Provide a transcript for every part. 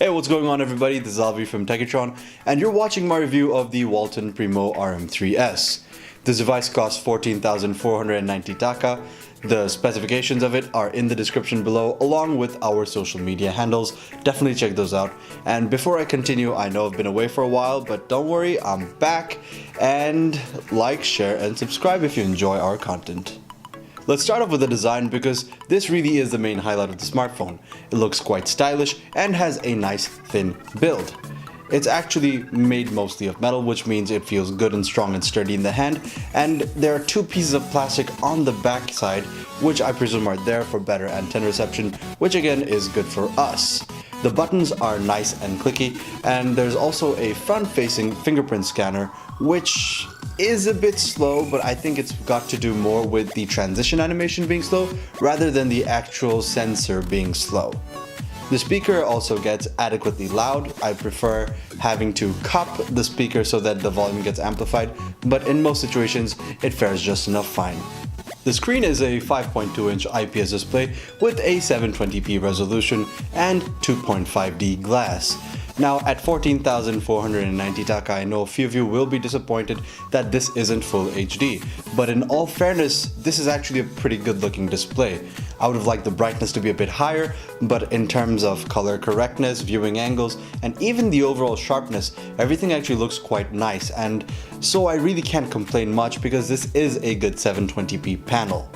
Hey, what's going on everybody? This is Alvi from Techitron, and you're watching my review of the Walton Primo RM3S. This device costs 14,490 taka. The specifications of it are in the description below, along with our social media handles. Definitely check those out. And before I continue, I know I've been away for a while, but don't worry, I'm back. And like, share, and subscribe if you enjoy our content. Let's start off with the design because this really is the main highlight of the smartphone. It looks quite stylish and has a nice thin build. It's actually made mostly of metal, which means it feels good and strong and sturdy in the hand, and there are two pieces of plastic on the back side, which I presume are there for better antenna reception, which again is good for us. The buttons are nice and clicky, and there's also a front-facing fingerprint scanner, which is a bit slow, but I think it's got to do more with the transition animation being slow rather than the actual sensor being slow. The speaker also gets adequately loud. I prefer having to cup the speaker so that the volume gets amplified, but in most situations it fares just enough fine. The screen is a 5.2-inch IPS display with a 720p resolution and 2.5D glass. Now at 14,490 taka, I know a few of you will be disappointed that this isn't full HD, but in all fairness, this is actually a pretty good looking display. I would have liked the brightness to be a bit higher, but in terms of color correctness, viewing angles, and even the overall sharpness, everything actually looks quite nice, and so I really can't complain much because this is a good 720p panel.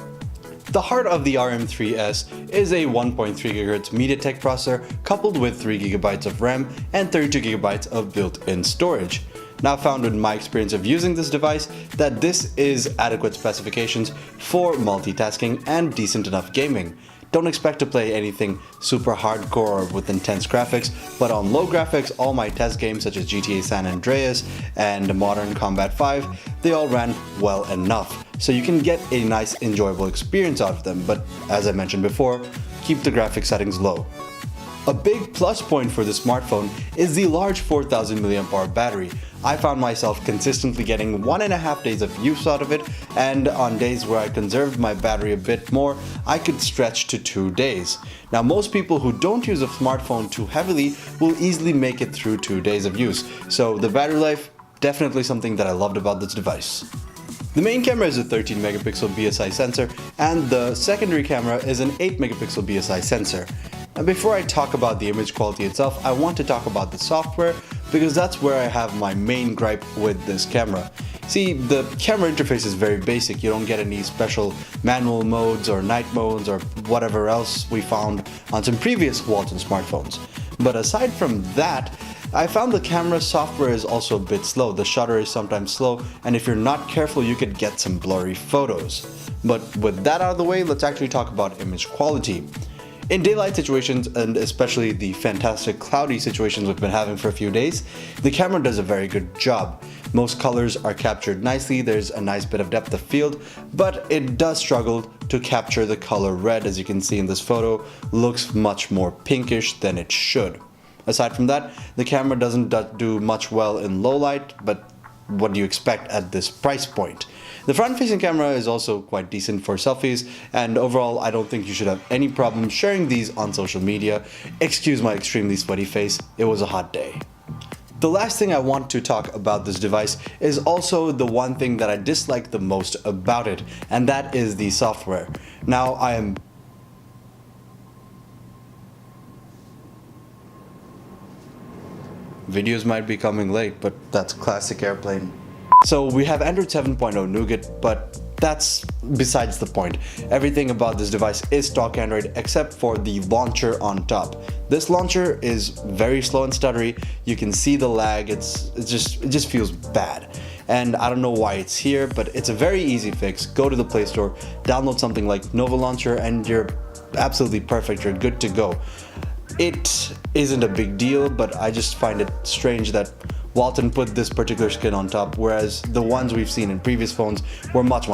The heart of the RM3S is a 1.3 GHz MediaTek processor coupled with 3 GB of RAM and 32 GB of built-in storage. Now, I found in my experience of using this device that this is adequate specifications for multitasking and decent enough gaming. Don't expect to play anything super hardcore or with intense graphics, but on low graphics, all my test games such as GTA San Andreas and Modern Combat 5, they all ran well enough. So you can get a nice enjoyable experience out of them, but as I mentioned before, keep the graphics settings low. A big plus point for the smartphone is the large 4000 mAh battery. I found myself consistently getting 1.5 days of use out of it, and on days where I conserved my battery a bit more, I could stretch to 2 days. Now, most people who don't use a smartphone too heavily will easily make it through 2 days of use, so the battery life, definitely something that I loved about this device. The main camera is a 13 megapixel BSI sensor, and the secondary camera is an 8 megapixel BSI sensor. Now, before I talk about the image quality itself, I want to talk about the software because that's where I have my main gripe with this camera. See, the camera interface is very basic. You don't get any special manual modes or night modes or whatever else we found on some previous Walton smartphones. But aside from that, I found the camera software is also a bit slow. The shutter is sometimes slow, and if you're not careful, you could get some blurry photos. But with that out of the way, let's actually talk about image quality. In daylight situations, and especially the fantastic cloudy situations we've been having for a few days, the camera does a very good job. Most colors are captured nicely, there's a nice bit of depth of field, but it does struggle to capture the color red. As you can see in this photo, looks much more pinkish than it should. Aside from that, the camera doesn't do much well in low light, but what do you expect at this price point? The front-facing camera is also quite decent for selfies, and overall I don't think you should have any problem sharing these on social media. Excuse my extremely sweaty face, it was a hot day. The last thing I want to talk about this device is also the one thing that I dislike the most about it, and that is the software. Now, videos might be coming late, but that's classic airplane. So we have Android 7.0 Nougat, but that's besides the point. Everything about this device is stock Android except for the launcher on top. This launcher is very slow and stuttery. You can see the lag, it just feels bad. And I don't know why it's here, but it's a very easy fix. Go to the Play Store, download something like Nova Launcher, and you're absolutely perfect, you're good to go. It isn't a big deal, but I just find it strange that Walton put this particular skin on top, whereas the ones we've seen in previous phones were much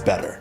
better.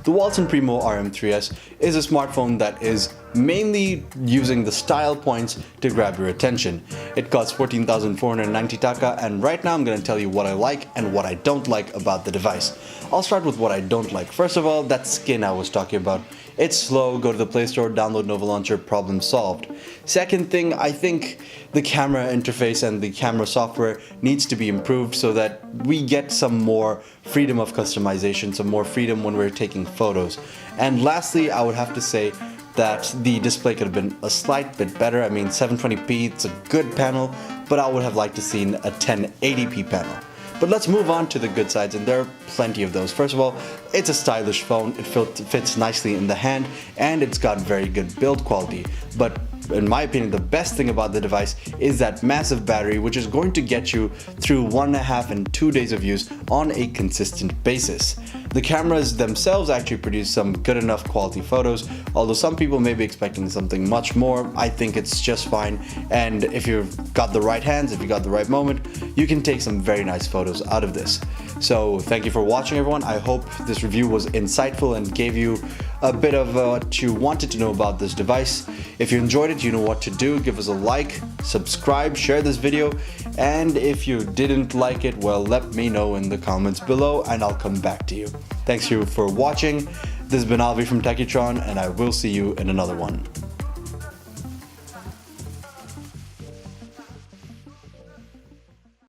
The Walton Primo RM3S is a smartphone that is mainly using the style points to grab your attention. It costs 14,490 taka, and right now I'm going to tell you what I like and what I don't like about the device. I'll start with what I don't like. First of all, that skin I was talking about. It's slow, go to the Play Store, download Nova Launcher, problem solved. Second thing, I think the camera interface and the camera software needs to be improved so that we get some more freedom of customization, some more freedom when we're taking photos. And lastly, I would have to say that the display could have been a slight bit better. I mean, 720p, it's a good panel, but I would have liked to seen a 1080p panel. But let's move on to the good sides, and there are plenty of those. First of all, it's a stylish phone, it fits nicely in the hand, and it's got very good build quality. But in my opinion, the best thing about the device is that massive battery, which is going to get you through 1.5 and 2 days of use on a consistent basis. The cameras themselves actually produce some good enough quality photos, although some people may be expecting something much more. I think it's just fine, and if you've got the right hands, if you got the right moment, you can take some very nice photos out of this. So thank you for watching, everyone. I hope this review was insightful and gave you a bit of what you wanted to know about this device. If you enjoyed it, you know what to do. Give us a like, subscribe, share this video, and if you didn't like it, well, let me know in the comments below and I'll come back to you. Thanks you for watching. This has been Alvi from Techitron, and I will see you in another one.